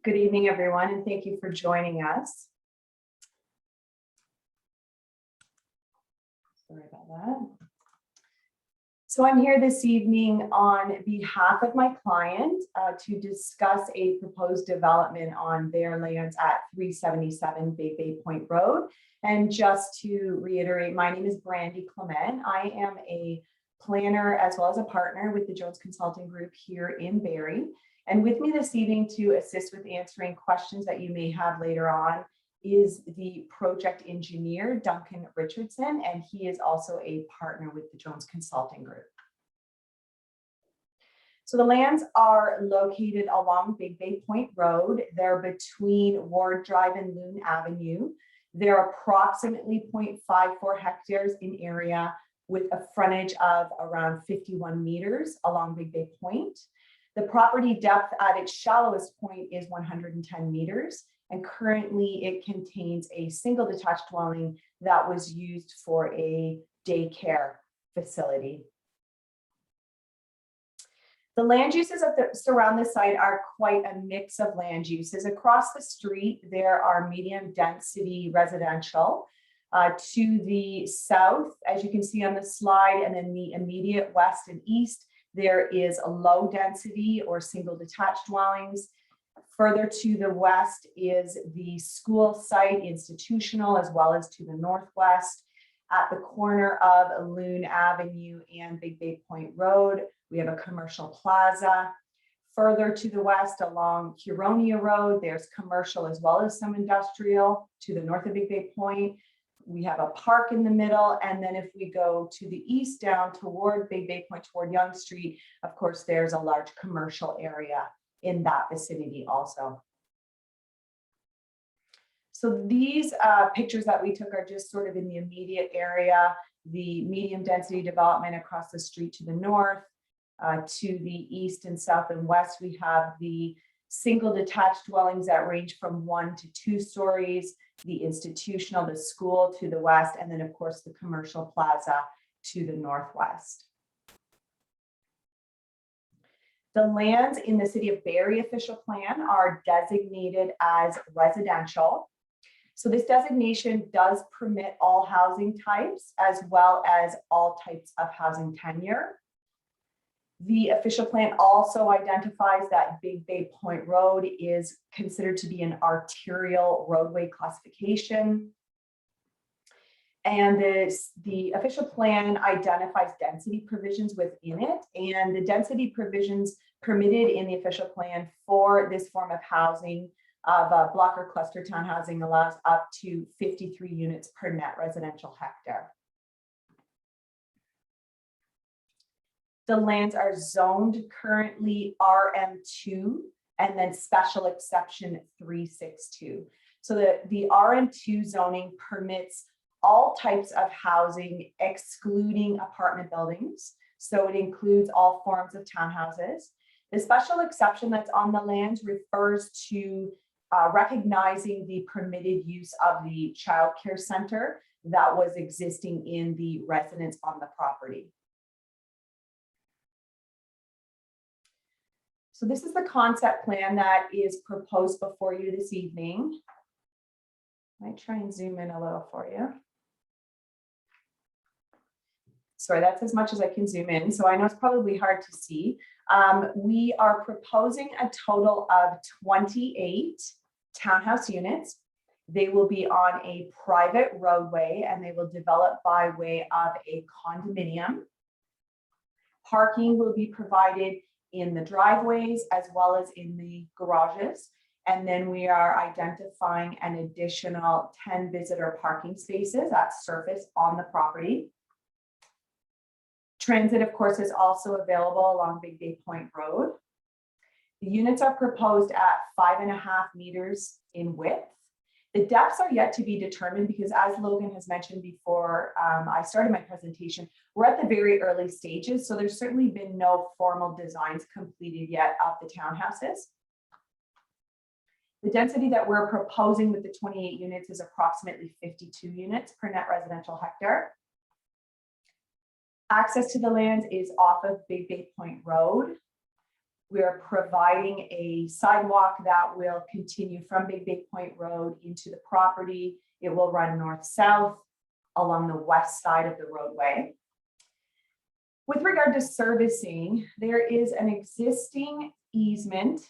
Good evening, everyone, and thank you for joining us. Sorry about that. So I'm here this evening on behalf of my client to discuss a proposed development on their lands at 377 Big Bay Point Road. And just to reiterate, my name is Brandy Clement. I am a planner as well as a partner with the Jones Consulting Group here in Barrie. And with me this evening to assist with answering questions that you may have later on is the project engineer, Duncan Richardson, and he is also a partner with the Jones Consulting Group. So the lands are located along Big Bay Point Road. They're between Ward Drive and Loon Avenue. They're approximately 0.54 hectares in area with a frontage of around 51 meters along Big Bay Point. The property depth at its shallowest point is 110 meters, and currently it contains a single detached dwelling that was used for a daycare facility. The land uses that surround the site are quite a mix of land uses. Across the street, there are medium density residential. To the south, as you can see on the slide, and then the immediate west and east, there is a low density or single detached dwellings. Further to the west is the school site, institutional, as well as to the northwest. At the corner of Loon Avenue and Big Bay Point Road, we have a commercial plaza. Further to the west along Huronia Road, there's commercial as well as some industrial. To the north of Big Bay Point, we have a park in the middle, and then if we go to the east down toward Big Bay Point, toward Yonge Street, of course, there's a large commercial area in that vicinity also. So these pictures that we took are just sort of in the immediate area, the medium density development across the street to the north. To the east and south and west, we have the single detached dwellings that range from 1 to 2 stories, the institutional, the school to the west, and then of course the commercial plaza to the northwest. The lands in the City of Barrie official plan are designated as residential. So this designation does permit all housing types as well as all types of housing tenure. The official plan also identifies that Big Bay Point Road is considered to be an arterial roadway classification. And the official plan identifies density provisions within it, and the density provisions permitted in the official plan for this form of housing of block or cluster town housing allows up to 53 units per net residential hectare. The lands are zoned currently RM2 and then special exception 362. So the RM2 zoning permits all types of housing excluding apartment buildings. So it includes all forms of townhouses. The special exception that's on the land refers to recognizing the permitted use of the child care center that was existing in the residence on the property. So this is the concept plan that is proposed before you this evening. I might try and zoom in a little for you. Sorry, that's as much as I can zoom in. So I know it's probably hard to see. We are proposing a total of 28 townhouse units. They will be on a private roadway and they will develop by way of a condominium. Parking will be provided in the driveways as well as in the garages. And then we are identifying an additional 10 visitor parking spaces at surface on the property. Transit, of course, is also available along Big Bay Point Road. The units are proposed at 5.5 meters in width. The depths are yet to be determined because, as Logan has mentioned before I started my presentation, we're at the very early stages. So there's certainly been no formal designs completed yet of the townhouses. The density that we're proposing with the 28 units is approximately 52 units per net residential hectare. Access to the lands is off of Big Bay Point Road. We are providing a sidewalk that will continue from Big Bay Point Road into the property. It will run north-south along the west side of the roadway. With regard to servicing, there is an existing easement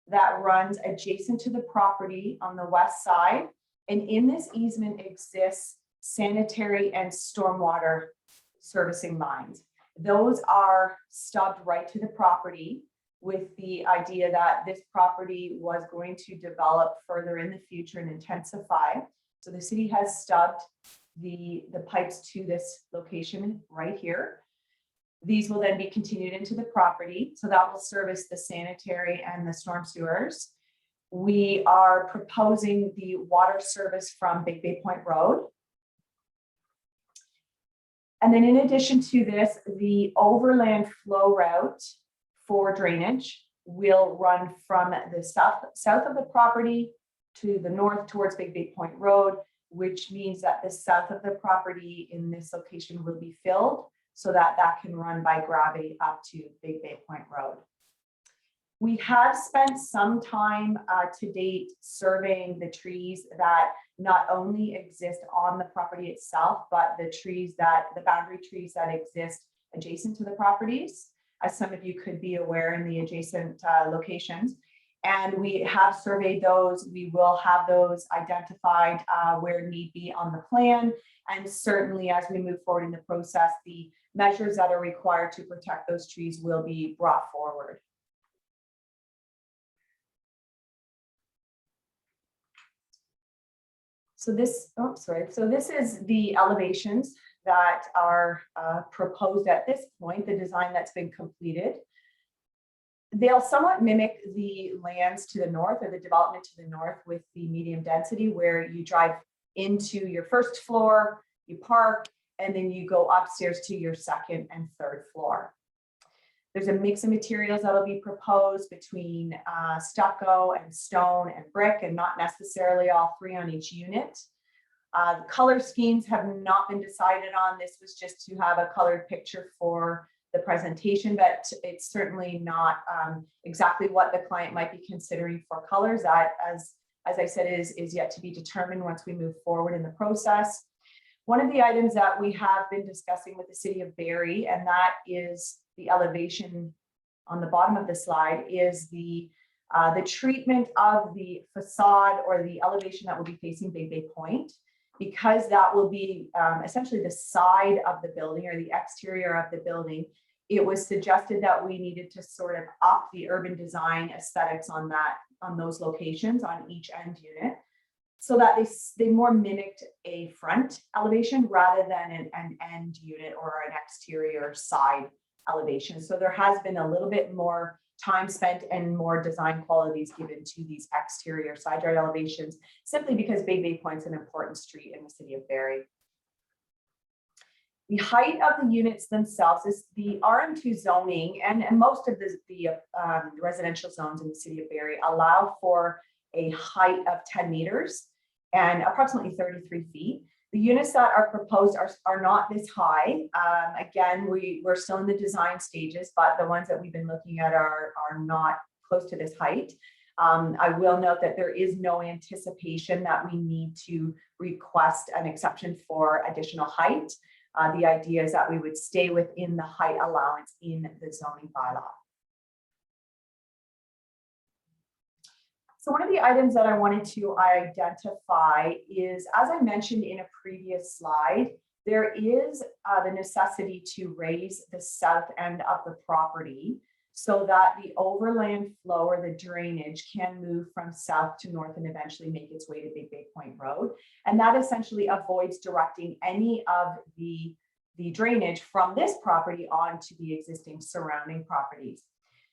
that runs adjacent to the property on the west side. And in this easement exists sanitary and stormwater servicing lines. Those are stubbed right to the property with the idea that this property was going to develop further in the future and intensify. So the city has stubbed the pipes to this location right here. These will then be continued into the property. So that will service the sanitary and the storm sewers. We are proposing the water service from Big Bay Point Road. And then in addition to this, the overland flow route for drainage will run from the south of the property to the north towards Big Bay Point Road, which means that the south of the property in this location will be filled so that that can run by gravity up to Big Bay Point Road. We have spent some time to date surveying the trees that not only exist on the property itself, but the boundary trees that exist adjacent to the properties, as some of you could be aware in the adjacent locations. And we have surveyed those. We will have those identified where need be on the plan. And certainly as we move forward in the process, the measures that are required to protect those trees will be brought forward. So this, So this is the elevations that are proposed at this point, the design that's been completed. They'll somewhat mimic the lands to the north or the development to the north with the medium density, where you drive into your first floor, you park, and then you go upstairs to your second and third floor. There's a mix of materials that'll be proposed between stucco and stone and brick, and not necessarily all three on each unit. Color schemes have not been decided on. This was just to have a colored picture for the presentation, but it's certainly not exactly what the client might be considering for colors. That, as I said, is yet to be determined once we move forward in the process. One of the items that we have been discussing with the City of Barrie, and that is the elevation on the bottom of the slide, is the treatment of the facade or the elevation that will be facing Big Bay Point, because that will be essentially the side of the building or the exterior of the building. It was suggested that we needed to sort of up the urban design aesthetics on those locations on each end unit, so that they more mimicked a front elevation rather than an end unit or an exterior side elevation. So there has been a little bit more time spent and more design qualities given to these exterior side yard elevations, simply because Big Bay Point's an important street in the City of Barrie. The height of the units themselves is the RM2 zoning, and most of the residential zones in the City of Barrie allow for a height of 10 meters and approximately 33 feet. The units that are proposed are not this high. Again, we're still in the design stages, but the ones that we've been looking at are not close to this height. I will note that there is no anticipation that we need to request an exception for additional height. The idea is that we would stay within the height allowance in the zoning bylaw. So one of the items that I wanted to identify is, as I mentioned in a previous slide, there is the necessity to raise the south end of the property so that the overland flow or the drainage can move from south to north and eventually make its way to Big Bay Point Road. And that essentially avoids directing any of the drainage from this property onto the existing surrounding properties.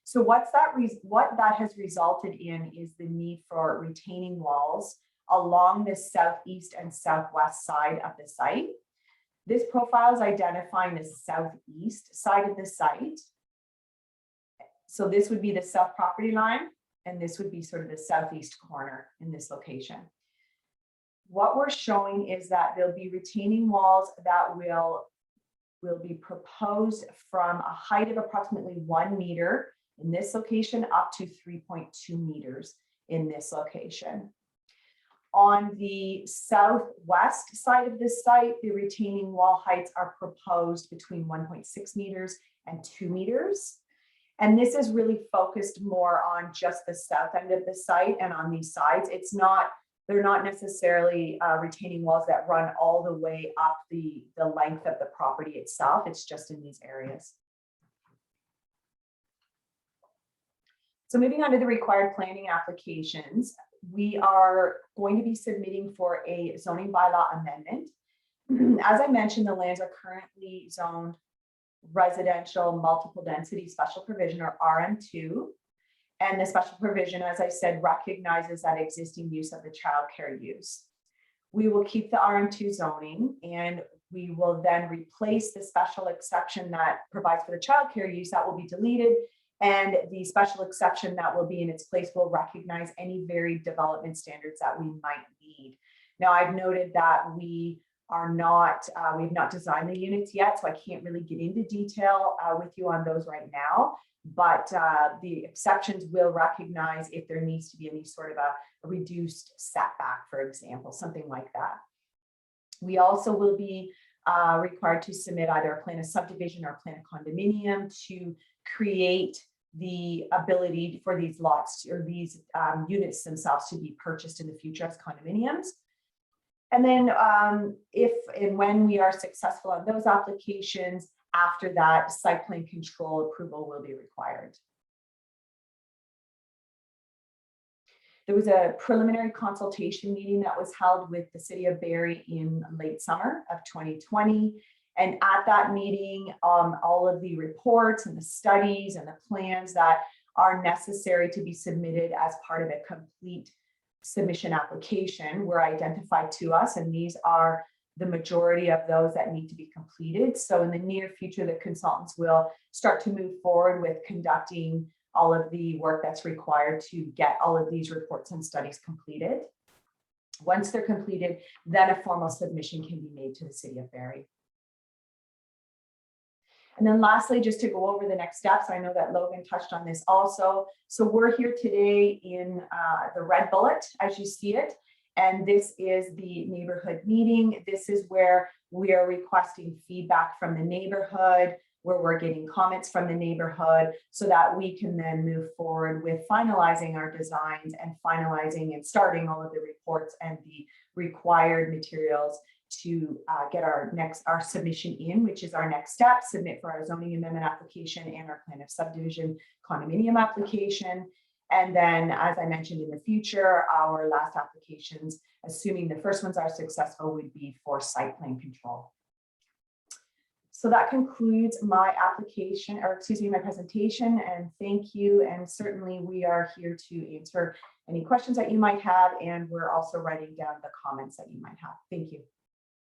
So what that has resulted in is the need for retaining walls along the southeast and southwest side of the site. This profile is identifying the southeast side of the site. So this would be the south property line, and this would be sort of the southeast corner in this location. What we're showing is that there'll be retaining walls that will be proposed from a height of approximately 1 meter in this location up to 3.2 meters in this location. On the southwest side of this site, the retaining wall heights are proposed between 1.6 meters and 2 meters. And this is really focused more on just the south end of the site and on these sides. They're not necessarily retaining walls that run all the way up the length of the property itself. It's just in these areas. So moving on to the required planning applications, we are going to be submitting for a zoning bylaw amendment. As I mentioned, the lands are currently zoned residential multiple density special provision, or RM2. And the special provision, as I said, recognizes that existing use of the childcare use. We will keep the RM2 zoning, and we will then replace the special exception that provides for the childcare use. That will be deleted, and the special exception that will be in its place will recognize any varied development standards that we might need. Now, I've noted that we have not designed the units yet, so I can't really get into detail with you on those right now. But the exceptions will recognize if there needs to be any sort of a reduced setback, for example, something like that. We also will be required to submit either a plan of subdivision or a plan of condominium to create the ability for these lots or these units themselves to be purchased in the future as condominiums. And then if and when we are successful on those applications, after that, site plan control approval will be required. There was a preliminary consultation meeting that was held with the City of Barrie in late summer of 2020. And at that meeting, all of the reports and the studies and the plans that are necessary to be submitted as part of a complete submission application were identified to us, and these are the majority of those that need to be completed. So in the near future, the consultants will start to move forward with conducting all of the work that's required to get all of these reports and studies completed. Once they're completed, then a formal submission can be made to the City of Barrie. And then lastly, just to go over the next steps, I know that Logan touched on this also. So we're here today in the red bullet, as you see it. And this is the neighborhood meeting. This is where we are requesting feedback from the neighborhood, where we're getting comments from the neighborhood so that we can then move forward with finalizing our designs and finalizing and starting all of the reports and the required materials to get our submission in, which is our next step, submit for our zoning amendment application and our plan of subdivision condominium application. And then, as I mentioned in the future, our last applications, assuming the first ones are successful, would be for site plan control. So that concludes my application, or excuse me, my presentation, and thank you. And certainly we are here to answer any questions that you might have, and we're also writing down the comments that you might have. Thank you.